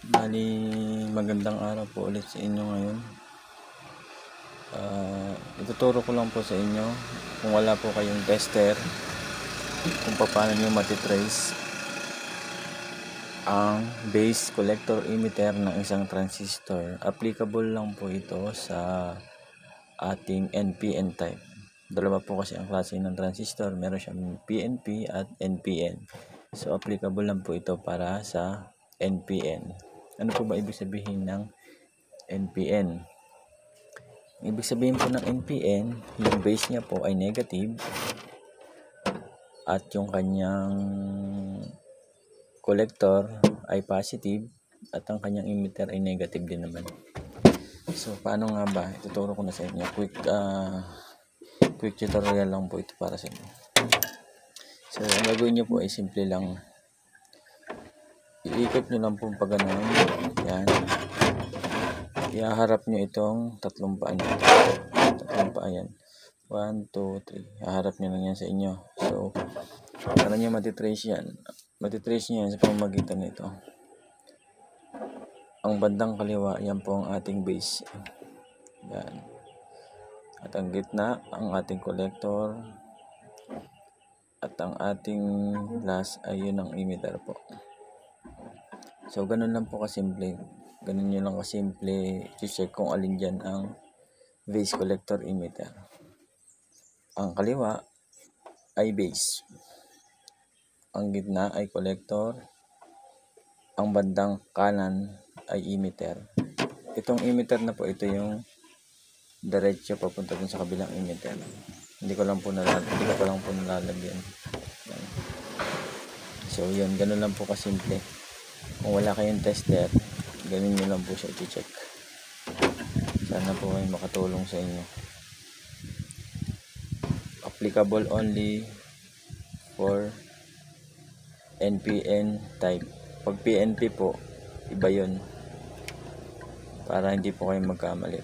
Bali, magandang araw po ulit sa inyo ngayon. Ituturo ko lang po sa inyo kung wala po kayong tester kung paano nyo matitrace ang base collector emitter ng isang transistor. Applicable lang po ito sa ating NPN type. Dalawa po kasi ang klase ng transistor, meron siyang PNP at NPN. So applicable lang po ito para sa NPN. Ano po ba ibig sabihin ng NPN? Ibig sabihin po ng NPN, yung base niya po ay negative at yung kanyang collector ay positive at ang kanyang emitter ay negative din naman. So paano nga ba? Ituturo ko na sa inyo. Quick tutorial lang po ito para sa inyo. So ang gagawin nyo po ay simple lang. Iikot nyo lang po pag ganun. Yan. Ihaharap nyo itong tatlong paa nyo. Tatlong paa yan. 1, 2, 3. Ihaharap nyo lang yan sa inyo. So, paano nyo matitrace yan? Matitrace nyo yan sa pamamagitan nito. Ang bandang kaliwa, yan po ang ating base. Yan. At ang gitna, ang ating collector. At ang ating last ay yun ang emitter po. So, ganun lang po kasimple. Ganun nyo lang kasimple i-check kung alin dyan ang base collector emitter. Ang kaliwa ay base. Ang gitna ay collector. Ang bandang kanan ay emitter. Itong emitter na po, ito yung diretso papunta dun sa kabilang emitter. Hindi ko lang po nalalagyan. So, yun. Ganun lang po kasimple. Kung wala kayong tester, ganun nyo lang po siya i-check. Sana po ay makatulong sa inyo. Applicable only for NPN type. Pag PNP po, iba yun. Para hindi po kayo magkamali.